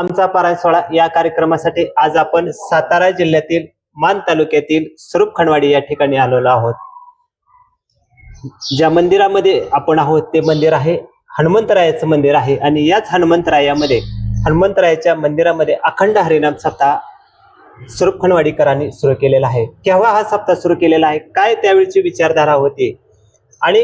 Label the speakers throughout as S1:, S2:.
S1: आमचा पारायण सोहळा या कार्यक्रमासाठी आज आपण सातारा जिल्ह्यातील मान तालुक्यातील स्वरूपखंडवाडी या ठिकाणी आलेलो आहोत. ज्या मंदिरामध्ये आपण आहोत ते मंदिर आहे हनुमंतरायाचं मंदिर आहे आणि याच हनुमंतरायाच्या मंदिरामध्ये अखंड हरिनाम सप्ताह स्वरूपखंडवाडीकरांनी सुरू केलेला आहे. केव्हा हा सप्ताह सुरू केलेला आहे, काय त्यावेळची विचारधारा होती आणि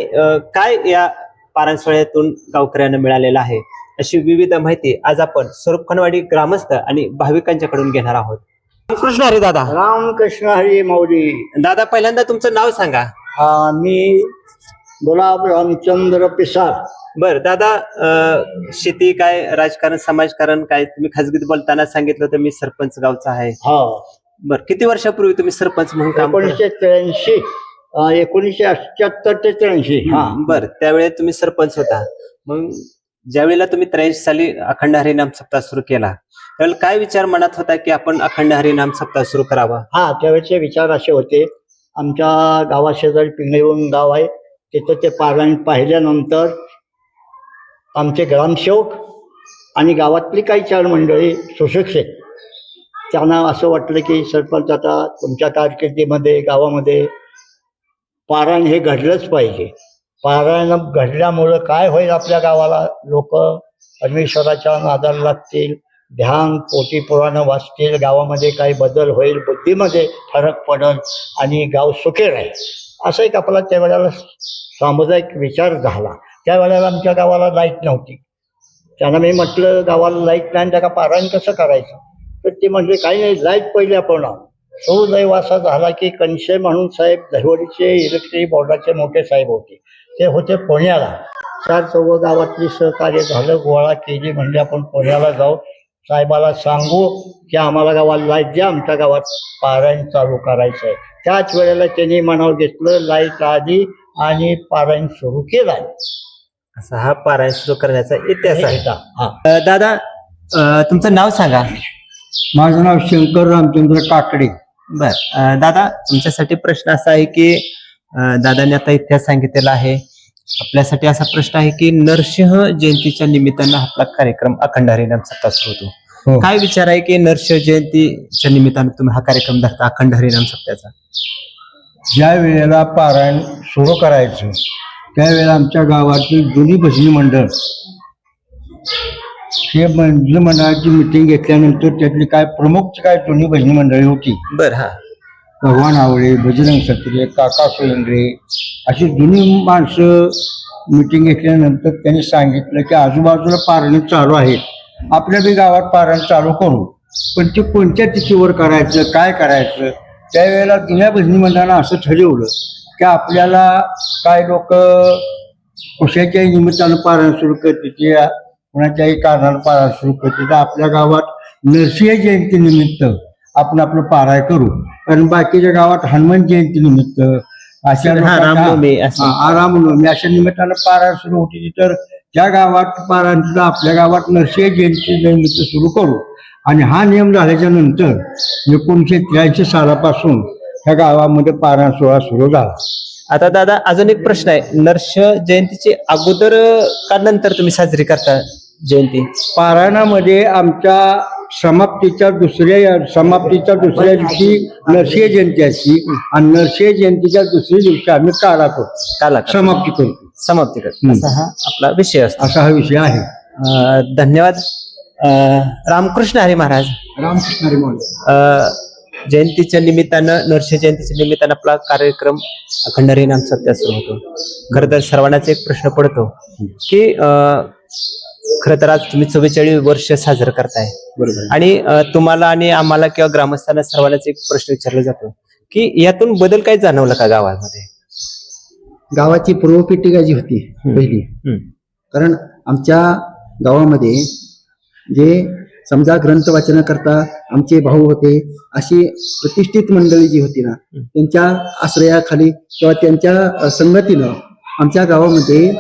S1: काय या पारायण सोहळ्यातून गावकऱ्यांना मिळालेला आहे, अशी विविध माहिती आज आपण स्वरूपखंडवाडी ग्रामस्थ आणि भाविकांच्याकडून घेणार आहोत. रामकृष्ण हरी दादा.
S2: रामकृष्ण हरी माऊली.
S1: दादा, पहिल्यांदा तुमचं नाव सांगा.
S2: मी गुलाब रामचंद्र पिसाळ.
S1: बर दादा, शेती काय, राजकारण, समाजकारण काय, तुम्ही खाजगीत बोलताना सांगितलं होतं मी सरपंच गावचा आहे. बर, किती वर्षापूर्वी तुम्ही सरपंच म्हणून काम?
S2: 1983 1978 ते 83.
S1: बर, त्यावेळेस तुम्ही सरपंच होता. मग ज्यावेळेला तुम्ही 83 साली अखंड हरिनाम सप्ताह सुरू केला त्यावेळेला काय विचार मनात होता की आपण अखंड हरिनाम सप्ताह सुरू करावा?
S2: त्यावेळेचे विचार असे होते. आमच्या गावाशेजारी पिंगळीवरून गाव आहे, तिथं ते पारायण पाहिल्यानंतर आमचे ग्रामसेवक आणि गावातली काही 4 मंडळी सुशिक्षित, त्यांना असं वाटलं की सरपंच आता तुमच्या कारकिर्दीमध्ये गावामध्ये पारायण हे घडलंच पाहिजे. पारायण घडल्यामुळं काय होईल, आपल्या गावाला लोक परमेश्वराच्या नादाला लागतील, ध्यान पोथी पुराणं वाचतील, गावामध्ये काही बदल होईल, बुद्धीमध्ये फरक पडेल आणि गाव सुखी राहील, असं एक आपला त्यावेळेला सामुदायिक विचार झाला. त्यावेळेला आमच्या गावाला लाईट नव्हती. त्यांना मी म्हटलं गावाला लाईट नाही, त्या का पारायण कसं करायचं? तर ते म्हणजे काही नाही, लाईट पहिले आपण सुदैव असा झाला की कणशे म्हणून साहेब दहिवडीचे इलेक्ट्रिक बोर्डाचे मोठे साहेब होते, ते होते पुण्याला. 4 गावातली सहकार्य झालं, गोळा केली, म्हणजे आपण पुण्याला जाऊ, साहेबाला सांगू की आम्हाला गावाला लाईट द्या, आमच्या गावात पारायण चालू करायचं आहे. त्याच वेळेला त्यांनी मनावर घेतलं, लाईट आली आणि पारायण सुरू केला.
S1: असा हा पारायण सुरू करण्याचा इतिहास आहे. दादा, तुमचं नाव सांगा.
S2: माझं नाव शंकर रामचंद्र काकडे.
S1: बर दादा, तुमच्यासाठी प्रश्न असा आहे की दादाने आता इतिहास सांगितलेला आहे. आपल्यासाठी असा प्रश्न आहे की नरसिंह जयंतीच्या निमित्तानं आपला कार्यक्रम अखंड हरिनाम सप्ताह सुरू होतो. काय विचार आहे की नरसिंह जयंतीच्या निमित्तानं तुम्ही हा कार्यक्रम धरता अखंड हरिनाम सप्ताहाचा?
S2: ज्या वेळेला पारायण सुरू करायचं त्यावेळेला आमच्या गावातील जुनी भजनी मंडळ हे भजनी मंडळाची मिटिंग घेतल्यानंतर त्यातली काय प्रमुख काय जुनी भजनी मंडळी होती.
S1: बर, हा.
S2: भगवान आवळे, बजरंग सत्रे, काका सोयंद्रे अशी जुनी माणसं मिटिंग घेतल्यानंतर त्यांनी सांगितलं की आजूबाजूला पारायण चालू आहेत, आपल्या बी गावात पारायण चालू करू, पण ते कोणत्या तिथीवर करायचं, काय करायचं? त्यावेळेला जुन्या भजनी मंडळानं असं ठरवलं की आपल्याला काय लोक कशाच्याही निमित्तानं पारायण सुरू करते, कोणाच्याही कारणानं पारायण सुरू करते, तर आपल्या गावात नरसिंह जयंती निमित्त आपण आपलं पारायण करू. कारण बाकीच्या गावात हनुमान जयंती निमित्त अशा रामनवमी अशा निमित्तानं पारायण सुरू होती, तर त्या गावात पारायण सुद्धा आपल्या गावात नरसिंह जयंती निमित्त सुरू करू. आणि हा नियम झाल्याच्या नंतर 1983 सालापासून ह्या गावामध्ये पारायण सोहळा सुरू झाला.
S1: आता दादा, अजून एक प्रश्न आहे. नरसिंह जयंतीची अगोदर का नंतर तुम्ही साजरी करता जयंती?
S2: पारायणामध्ये आमच्या समाप्तीच्या दुसऱ्या दिवशी नरसिंह जयंती असते आणि नरसिंह जयंतीच्या दुसऱ्या दिवशी आम्ही काला समाप्ती करतो.
S1: असा हा आपला विषय असतो.
S2: असा हा विषय आहे.
S1: धन्यवाद. रामकृष्ण हरी महाराज.
S2: रामकृष्ण हरी महाराज.
S1: जयंतीच्या निमित्तानं, नरसिंह जयंतीच्या निमित्तानं आपला कार्यक्रम अखंड हरिनाम सप्ताह सुरू होतो. खरं तर सर्वांनाच एक प्रश्न पडतो की खरं तर आज तुम्ही 44 वर्ष साजरं करताय, बरोबर, आणि तुम्हाला आणि आम्हाला किंवा ग्रामस्थांना सर्वांनाच एक प्रश्न विचारला जातो की यातून बदल काय जाणवला का गावामध्ये?
S2: गावाची पूर्वपीठिका जी होती पहिली, कारण आमच्या गावामध्ये जे समजा ग्रंथ वाचन करता आमचे भाऊ होते, अशी प्रतिष्ठित मंडळी जी होती ना, त्यांच्या आश्रयाखाली किंवा त्यांच्या संगतीनं आमच्या गावामध्ये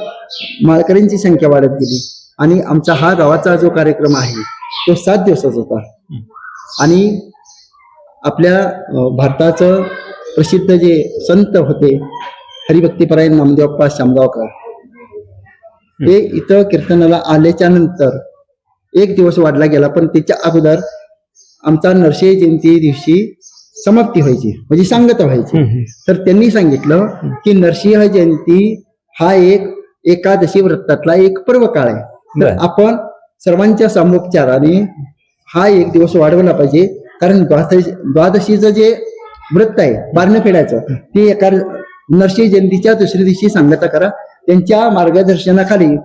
S2: माळकऱ्यांची संख्या वाढत गेली आणि आमचा हा गावाचा जो कार्यक्रम आहे तो 7 दिवसाचा होता. आणि आपल्या भारताचं प्रसिद्ध जे संत होते हरिभक्तीपरायण नामदेवप्पा शामगावकर, ते इथं कीर्तनाला आल्याच्या नंतर
S3: एक दिवस वाढला गेला, पण त्याच्या अगोदर आमचा नरसी जयंती दिवशी समाप्ती व्हायची, म्हणजे सांगता व्हायची. तर त्यांनी सांगितलं की नरसिंह जयंती हा एक एकादशी व्रतातला एक पर्व काळ आहे. तर
S1: बरं.
S3: आपण सर्वांच्या सामोपचाराने हा एक दिवस वाढवला पाहिजे, कारण द्वादशीचं जे व्रत आहे पारणं फेडायचं, ते एका नरसिंह जयंतीच्या दुसऱ्या दिवशी सांगता करा. त्यांच्या मार्गदर्शनाखाली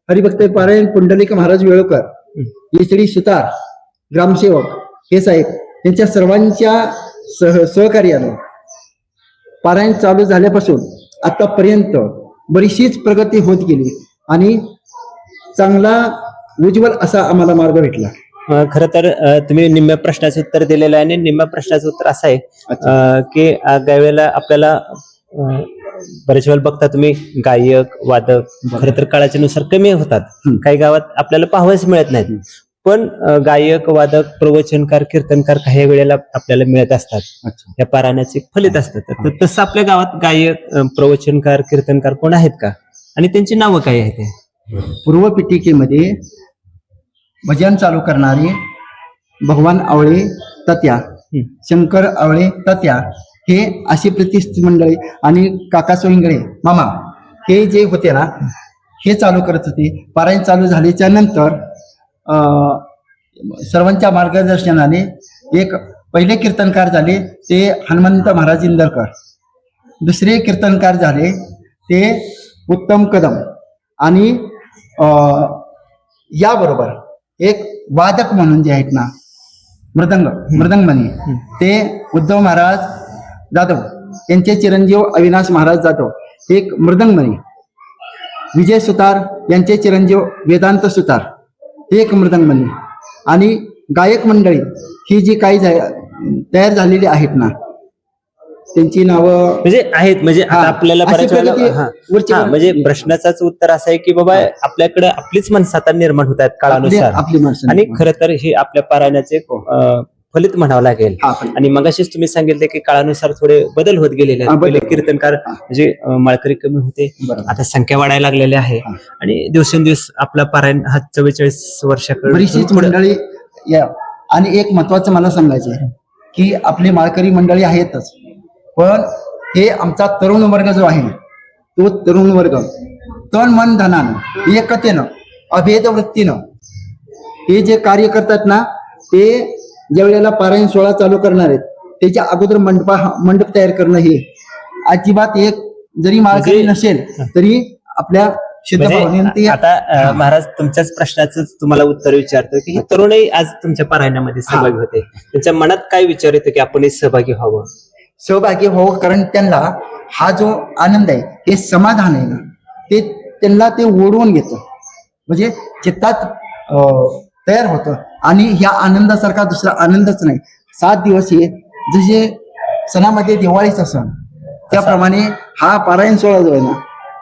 S3: हरिभक्त पारायण पुंडलिक महाराज वेळोकर, येसडी सुतार, ग्रामसेवक हे साहेब त्यांच्या सर्वांच्या सहकार्यानं पारायण चालू झाल्यापासून आतापर्यंत बरीचशीच प्रगती होत गेली आणि चांगला उज्ज्वल असा आम्हाला मार्ग भेटला.
S1: खरं तर तुम्ही निम्म्या प्रश्नाचं उत्तर दिलेलं आहे आणि निम्म्या प्रश्नाचं उत्तर असं आहे की काही वेळेला आपल्याला बरेच वेळेला बघता तुम्ही गायक वादक खरं तर काळाच्या नुसार कमी होतात. काही गावात आपल्याला पाहावयास मिळत नाहीत, पण गायक वादक प्रवचनकार कीर्तनकार काही वेळेला आपल्याला मिळत असतात. या पारायणाचे फलित असतात. तर तसं आपल्या गावात गायक प्रवचनकार कीर्तनकार कोण आहेत का आणि त्यांची नावं काय आहेत?
S3: पूर्व पिटिकेमध्ये भजन चालू करणारे भगवान आवळे तात्या, शंकर आवळे तात्या हे अशी प्रतिष्ठित मंडळी आणि काका सोयंगळे मामा हे जे होते ना, हे चालू करत होते. पारायण चालू झाल्याच्या नंतर सर्वांच्या मार्गदर्शनाने एक पहिले कीर्तनकार झाले ते हनुमंत महाराज इंदरकर, दुसरे कीर्तनकार झाले ते उत्तम कदम आणि याबरोबर एक वादक म्हणून जे आहेत ना मृदंगमणी ते उद्धव महाराज जाधव यांचे चिरंजीव अविनाश महाराज जाधव, एक मृदंगमणी. विजय सुतार यांचे चिरंजीव वेदांत सुतार एक मृदंगमणी. आणि गायक मंडळी ही जी काही तयार झालेली आहेत ना, त्यांची नावं
S1: म्हणजे आहेत. म्हणजे आता आपल्याला बऱ्याच वेळेला म्हणजे प्रश्नाचाच उत्तर असं आहे की बाबा आपल्याकडे आपलीच माणसं आता निर्माण होत आहेत काळानुसार,
S3: आपली माणसं
S1: आणि खरं तर हे आपल्या पारायणाचे फलित म्हणावं लागेल. आणि मगाशीच तुम्ही सांगितले की काळानुसार थोडे बदल होत गेलेले आहेत. पहिले कीर्तनकार म्हणजे माळकरी कमी होते, आता संख्या वाढायला लागलेली आहे आणि दिवसेंदिवस आपला पारायण हा 44 वर्षाकडे
S3: बरीचशीच मंडळी या. आणि एक महत्वाचं मला सांगायचं आहे की आपली माळकरी मंडळी आहेतच, पण हे आमचा तरुण वर्ग जो आहे तो तरुण वर्ग तन मन धनानं एकतेनं अभेद वृत्तीनं हे जे कार्य करतात ना, ते ज्या वेळेला पारायण सोहळा चालू करणार आहेत त्याच्या अगोदर मंडप तयार करणं हे अजिबात एक जरी माळकरी नसेल तरी आपल्या शुद्ध भावनेनं ते.
S1: आता महाराज तुमच्याच प्रश्नाचं तुम्हाला उत्तर विचारतो की हे तरुणही आज तुमच्या पारायणामध्ये सहभागी होते, त्यांच्या मनात काय विचार येतो की आपण सहभागी व्हावं?
S3: सहभागी व्हावं, कारण त्यांना हा जो आनंद आहे हे समाधान आहे ना, ते त्यांना ते ओढवून घेतं, म्हणजे चित्तात तयार होतं. आणि ह्या आनंदासारखा दुसरा आनंदच नाही. 7 दिवस हे जसे सणामध्ये दिवाळीचा सण त्याप्रमाणे हा पारायण सोहळा जो आहे ना,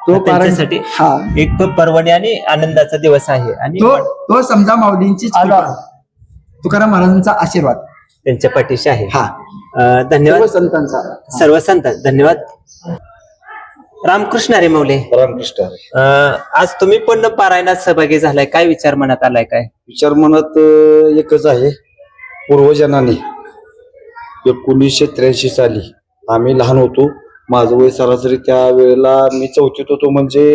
S3: तो
S1: त्यांच्यासाठी
S3: हा
S1: एक पर्वणी आणि आनंदाचा दिवस आहे. आणि
S3: तो समजा माऊलींची तुकाराम महाराजांचा आशीर्वाद
S1: त्यांच्या पाठीशी आहे.
S3: हा
S1: धन्यवाद
S3: संतांचा,
S1: सर्व संत धन्यवाद. रामकृष्ण रे मौले.
S4: रामकृष्ण.
S1: आज तुम्ही पण पारायणात सहभागी झालाय, काय विचार मनात आलाय? काय
S4: विचार मनात एकच आहे, पूर्वजनाने 1983 साली आम्ही लहान होतो, माझं वय सरासरी त्या वेळेला मी 4थीत होतो, म्हणजे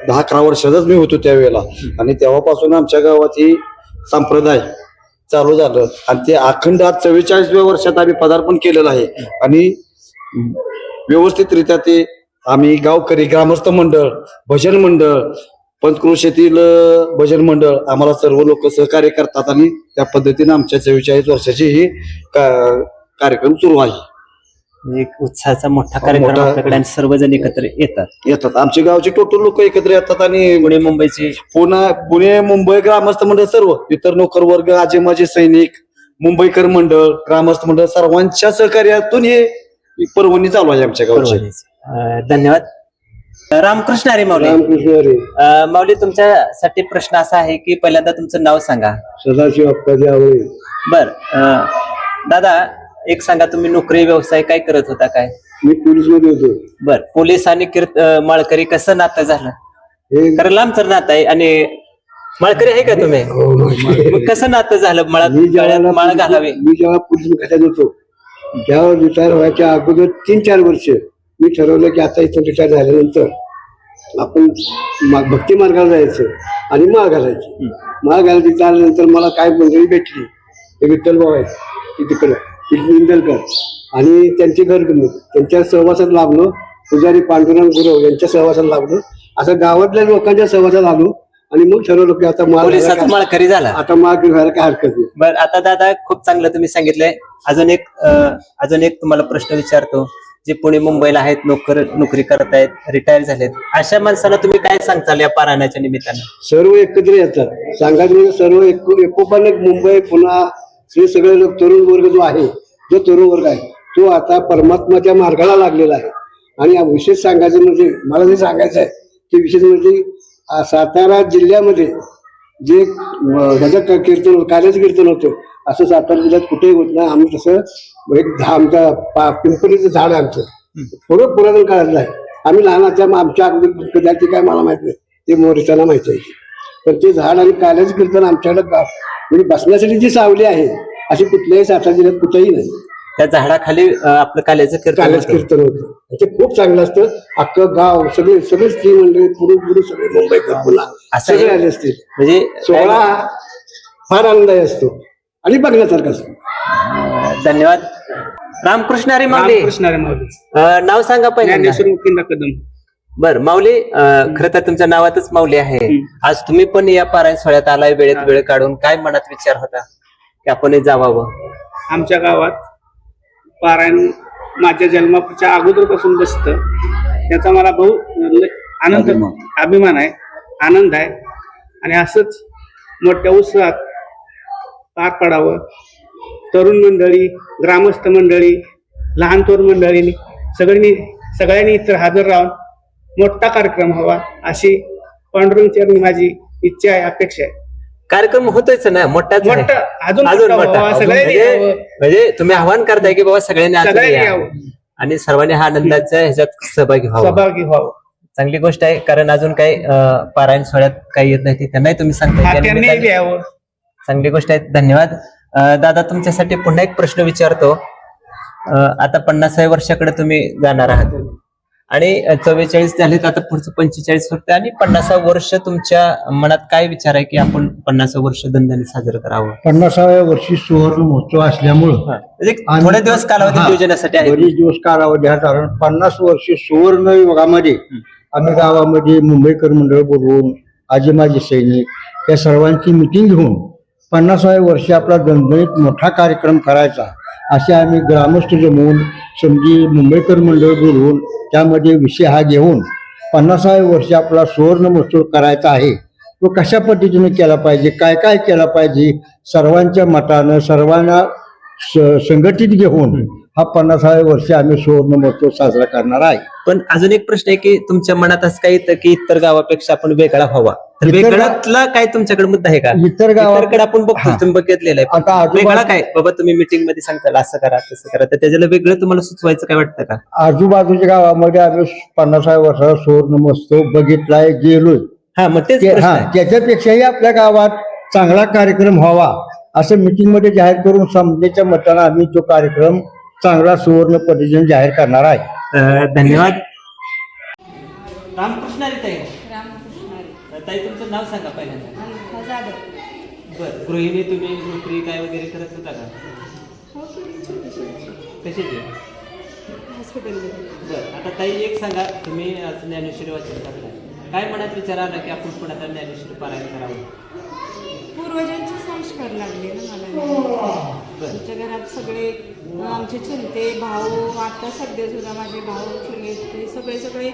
S4: 10-11 वर्षाचाच मी होतो त्यावेळेला. आणि तेव्हापासून आमच्या गावात ही संप्रदाय चालू झालं आणि ते अखंड आज 44व्या वर्षात आम्ही पदार्पण केलेलं आहे. आणि व्यवस्थितरित्या ते आम्ही गावकरी, ग्रामस्थ मंडळ, भजन मंडळ, पंचक्रोशीतील भजन मंडळ आम्हाला सर्व लोक सहकार्य करतात आणि त्या पद्धतीने आमच्या 44 वर्षाची ही कार्यक्रम सुरू आहे.
S1: एक उत्साहाचा मोठा कार्यक्रम आपल्याकडे आणि सर्वजण एकत्र येतात.
S4: आमच्या गावचे टोटल लोक एकत्र येतात आणि
S1: पुणे मुंबईचे
S4: पुणे मुंबई ग्रामस्थ मंडळ, सर्व इतर नोकर वर्ग, आजे माजी सैनिक, मुंबईकर मंडळ, ग्रामस्थ मंडळ सर्वांच्या सहकार्यातून हे पर्वणी चालू आहे आमच्या गावची.
S1: धन्यवाद. रामकृष्ण हरी माऊली. माऊली, तुमच्यासाठी प्रश्न असा आहे की पहिल्यांदा तुमचं नाव सांगा.
S4: सदाशिव अप्पाजी आवळे.
S1: बर दादा, एक सांगा, तुम्ही नोकरी व्यवसाय काय करत होता? काय?
S4: मी पोलीस मध्ये होतो.
S1: बर, पोलीस आणि माळकरी कसं नातं झालं? कारण लांबचं नातं आहे आणि माळकरी आहे का तुम्ही मग कसं नातं झालं गळ्यात माळ घालावी?
S5: मी जेव्हा पोलीस खात्यात होतो जेव्हा रिटायर व्हायच्या अगोदर 3-4 वर्ष मी ठरवलं की आता इथून रिटायर झाल्यानंतर आपण भक्ती मार्गाला जायचं आणि माळ घालायची. माळ घालायची झाल्यानंतर मला काय मंडळी भेटली, ते विठ्ठल भाऊ आहेत की तिकडं इंदलकर आणि त्यांचे घर त्यांच्या सहवासात लाभलो. पुजारी पांडुरंग गुरव यांच्या सहवासात लाभलो. असं गावातल्या लोकांच्या सहवासात आलो आणि मग ठरवलं की आता
S1: पोलिसाचा माळकरी झाला.
S5: आता माळ घालायला काय हरकत नाही.
S1: बर आता दादा खूप चांगलं तुम्ही सांगितलंय. अजून एक तुम्हाला प्रश्न विचारतो. जे पुणे मुंबईला आहेत, नोकरी करत आहेत, रिटायर झालेत, अशा माणसाला तुम्ही काय सांगताल या पारायणाच्या निमित्तानं?
S5: सर्व एकत्र येतात. सांगायचं म्हणजे सर्व एकोपाने मुंबई पुन्हा हे सगळे लोक तरुण वर्ग जो आहे, जो तरुण वर्ग आहे तो आता परमात्माच्या मार्गाला लागलेला आहे. आणि विशेष सांगायचं म्हणजे मला जे सांगायचं आहे की विशेष म्हणजे सातारा जिल्ह्यामध्ये जे ह्याचं कीर्तन कार्याचं कीर्तन होतं असं सातारा जिल्ह्यात कुठेही होत नाही. आम्ही तसं एक आमच्या पिंपरीचं झाड आहे आमचं, थोडं पुरातन काळातलं आहे. आम्ही लहानाच्या आमच्या अगदी कदाचित काय मला माहित नाही, ते मोरिसाला माहिती आहे. पण ते झाड आणि कार्याचं कीर्तन आमच्याकडे म्हणजे बसण्यासाठी जी सावली आहे अशी कुठल्याही सातारा जिल्ह्यात कुठेही नाही.
S1: त्या झाडाखाली आपलं काल्याचं कीर्तन
S5: कीर्तन होतं. ते खूप चांगलं असतं. अख्खं गाव सगळे स्त्री मंडळी पुढे सगळे मुंबईकर पुन्हा सगळे आले असतील.
S1: म्हणजे
S5: सोहळा फार आनंददायी असतो आणि बघण्यासारखा असतो.
S1: धन्यवाद. रामकृष्ण हरी माऊली. नाव सांगा पहिल्यांदा.
S6: कदम.
S1: बर माऊली, खरं तर तुमच्या नावातच माऊली आहे. आज तुम्ही पण या पारायण सोहळ्यात आलाय, वेळेत वेळ काढून. काय मनात विचार होता की आपण जावावं?
S6: आमच्या गावात पारायण माझ्या जन्माच्या अगोदरपासून बसतं. त्याचा मला आनंद अभिमान आहे, आनंद आहे. आणि असंच मोठ्या उत्साहात पार पडावं. तरुण मंडळी, ग्रामस्थ मंडळी, लहान थोर मंडळी सगळ्यांनी इतर हजर राहून मोठा कार्यक्रम व्हावा अशी पांडुरंगचरणी माझी इच्छा आहे, अपेक्षा आहे.
S1: कार्यक्रम होतोच ना मोठा
S6: अजून
S1: मोठा. म्हणजे तुम्ही आव्हान करताय की बाबा सगळ्यांनी
S6: यावं
S1: आणि सर्वांनी हा आनंदाच्या ह्याच्यात सहभागी व्हावं. चांगली गोष्ट आहे. कारण अजून काही पारायण सोहळ्यात काही येत नाही त्यांनाही तुम्ही सांगताय, चांगली गोष्ट आहे. धन्यवाद. दादा तुमच्यासाठी पुन्हा एक प्रश्न विचारतो. आता 50व्या वर्षाकडे तुम्ही जाणार आहात आणि 44 झालेत, आता पुढचं 45 होते आणि 50वं वर्ष तुमच्या मनात काय विचार आहे की आपण 50वं वर्ष दंडाने साजरं करावं?
S7: 50व्या वर्षी सुवर्ण महोत्सव असल्यामुळं
S1: म्हणजे थोडे दिवस कालावधी नियोजनासाठी आहे.
S7: बरेच दिवस कालावधी आहे. कारण 50 वर्षी सुवर्ण युगामध्ये आम्ही गावामध्ये मुंबईकर मंडळ बोलवून आजी माजी सैनिक या सर्वांची मिटिंग घेऊन 50व्या वर्षी आपला दणदणीत मोठा कार्यक्रम करायचा असे आम्ही ग्रामस्थ जमवून समजी मुंबईकर मंडळ बोलवून त्यामध्ये विषय हा घेऊन 50व्या वर्षी आपला सुवर्ण महोत्सव करायचा आहे. तो कशा पद्धतीने केला पाहिजे, काय काय केला पाहिजे, सर्वांच्या मतानं सर्वांना संघटित घेऊन हा 50व्या वर्षी आम्ही सुवर्ण महोत्सव साजरा करणार आहे.
S1: पण अजून एक प्रश्न आहे की तुमच्या मनात असं काही येतं की इतर गावापेक्षा आपण वेगळा व्हावा, तर वेगळ्यातला काय तुमच्याकडे मुद्दा आहे का?
S7: इतर गावाकडे
S1: आपण बघतो, तुम्ही बघितलेलं आहे.
S7: आता
S1: वेगळा काय बाबा तुम्ही मीटिंग मध्ये सांगताल असं करा तसं करा, तर त्याच्याला वेगळं तुम्हाला सुचवायचं काय वाटतं का?
S7: आजूबाजूच्या गावामध्ये आम्ही 50व्या वर्षाचा सुवर्ण महोत्सव बघितलाय, गेलोय.
S1: हा मग तेच प्रश्न आहे.
S7: त्याच्यापेक्षाही आपल्या गावात चांगला कार्यक्रम व्हावा असं मीटिंग मध्ये जाहीर करून समजेच्या मतानं आम्ही तो कार्यक्रम चांगला सुवर्ण पद्धतीने जाहीर करणार आहे.
S1: धन्यवाद. रामकृष्ण हरी ताई.
S8: रामकृष्ण
S1: ताई तुमचं नाव सांगा पहिल्यांदा. बरं, गृहिणी तुम्ही नोकरी काय वगैरे करत होता का? कशाची?
S8: हॉस्पिटलमध्ये.
S1: बरं, आता ताई एक सांगा, तुम्ही आज ज्ञानेश्वरी वाचन करताय, काय मनात विचार आला की आपण पण आता ज्ञानेश्वरी पारायण करावं?
S8: पूर्वजांचे संस्कार लागले ना मला. आमच्या घरात सगळे आमचे चुलते भाऊ, आता सध्या सुद्धा माझे भाऊ चुले ते सगळे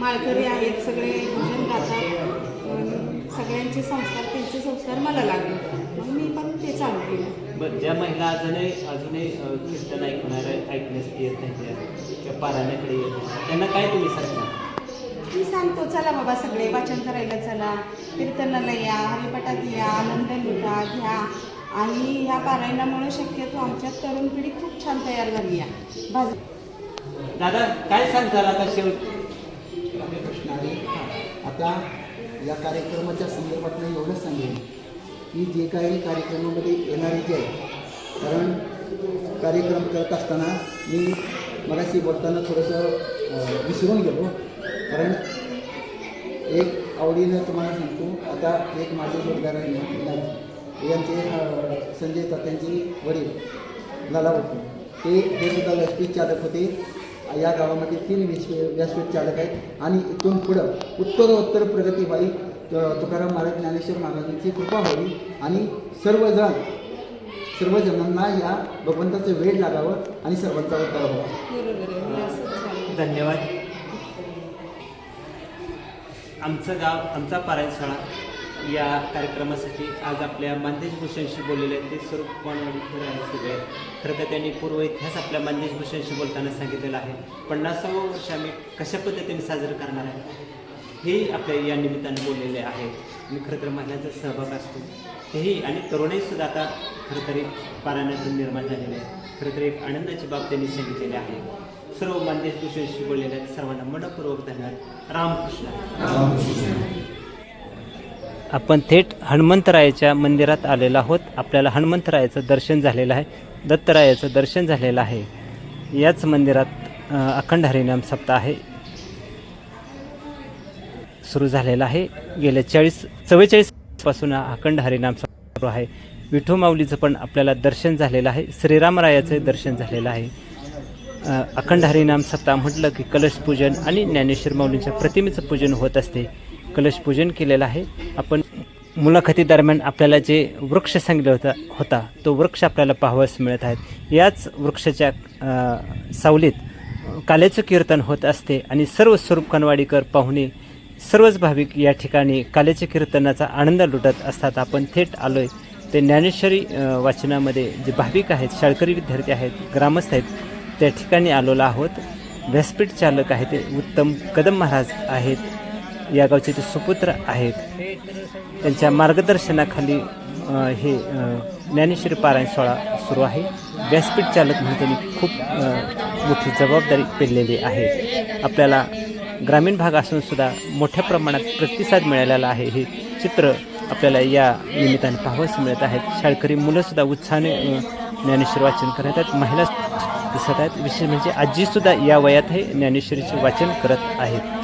S8: माळकरी आहेत, सगळे भजन गातात. सगळ्यांचे संस्कार, त्यांचे संस्कार मला लागले, मग मी पण ते चालू केलं.
S1: बरं, ज्या महिला अजूनही कीर्तन ऐकण्यास येत नाही किंवा पारायणाकडे येत नाही, त्यांना काय तुम्ही सांगता?
S8: मी सांगतो चला बाबा सगळे वाचन करायला चला, कीर्तनाला या, हरिपाठात या, आनंद लुटा घ्या. आणि ह्या पारायणामुळे शक्यतो आमच्यात तरुण पिढी खूप छान तयार झाली आहे.
S1: दादा काय सांगताल आता शेवट?
S3: आता या कार्यक्रमाच्या संदर्भात मी एवढंच सांगेन की जे काही कार्यक्रमामध्ये येणारे जे आहे, कारण कार्यक्रम करत असताना मी मगाशी बोलताना थोडंसं विसरून गेलो, कारण एक आवडीनं तुम्हाला सांगतो, आता एक माझे जोडदार आहे यांचे संजय तात्यांचे वडील लाला होते, हे सुद्धा व्यासपीठ चालक होते. या गावामध्ये 3 व्यासपीठ चालक आहेत आणि इथून पुढं उत्तरोत्तर प्रगती व्हावी, तुकाराम महाराज ज्ञानेश्वर महाराजांची कृपा व्हावी आणि सर्वजणांना या भगवंताचं वेळ लागावं आणि सर्वांचा उद्धार व्हावा.
S8: बरोबर आहे, मला असंच वाटतं.
S1: धन्यवाद. आमचं गाव आमचा पारायण शाळा या कार्यक्रमासाठी आज आपल्या मानदेश भूषणशी बोललेले आहेत ते स्वरूप कोणवाडीकर आणि सगळे. खरं तर त्यांनी पूर्व इतिहास आपल्या मानदेश भूषणशी बोलताना सांगितलेलं आहे. 50वे वर्ष आम्ही कशा पद्धतीने साजरं करणार आहे हे आपल्या या निमित्ताने बोललेले आहे. आणि खरं तर महिलांचा सहभाग असतो तेही, आणि तरुणाईसुद्धा आता खरं तरी पारायणातून निर्माण झालेले आहे. खरं तर एक आनंदाची बाब त्यांनी सांगितलेली आहे. सर्व मानदेश भूषणशी बोललेले आहेत. सर्वांना मनपूर्वक धन्यवाद. रामकृष्ण. आपण थेट हनुमंतरायाच्या मंदिरात आलेलो आहोत. आपल्याला हनुमंतरायाचं दर्शन झालेलं आहे, दत्तरायाचं दर्शन झालेलं आहे. याच मंदिरात अखंड हरिनाम सप्ताह सुरू झालेला आहे. गेल्या 44 पासून अखंड हरिनाम सप्ताह सुरू आहे. विठू माऊलीचं पण आपल्याला दर्शन झालेलं आहे. श्रीरामरायाचं दर्शन झालेलं आहे. अखंड हरिनाम सप्ताह म्हटलं की कलश पूजन आणि ज्ञानेश्वर माऊलींच्या प्रतिमेचं पूजन होत असते. कलश पूजन केलेलं आहे. आपण मुलाखतीदरम्यान आपल्याला जे वृक्ष सांगितलं होता तो वृक्ष आपल्याला पाहावयास मिळत आहेत. याच वृक्षाच्या सावलीत काल्याचं कीर्तन होत असते आणि सर्व स्वरूप कनवाडीकर पाहुणे सर्वच भाविक या ठिकाणी काल्याच्या कीर्तनाचा आनंद लुटत असतात. आपण थेट आलोय ते ज्ञानेश्वरी वाचनामध्ये जे भाविक आहेत, शाळकरी विद्यार्थी आहेत, ग्रामस्थ आहेत, त्या ठिकाणी आलेलो आहोत. व्यासपीठ चालक आहेत ते उत्तम कदम महाराज आहेत. या गावचे ते सुपुत्र आहेत. त्यांच्या मार्गदर्शनाखाली हे ज्ञानेश्वरी पारायण सोहळा सुरू आहे. व्यासपीठ चालक म्हणून त्यांनी खूप मोठी जबाबदारी पेललेली आहे. आपल्याला ग्रामीण भाग असूनसुद्धा मोठ्या प्रमाणात प्रतिसाद मिळालेला आहे. हे चित्र आपल्याला या निमित्ताने पाहावयास मिळत आहेत. शाळकरी मुलंसुद्धा उत्साहाने ज्ञानेश्वर वाचन करत आहेत. महिला दिसत आहेत. विशेष म्हणजे आजीसुद्धा या वयात हे ज्ञानेश्वरीचे वाचन करत आहेत.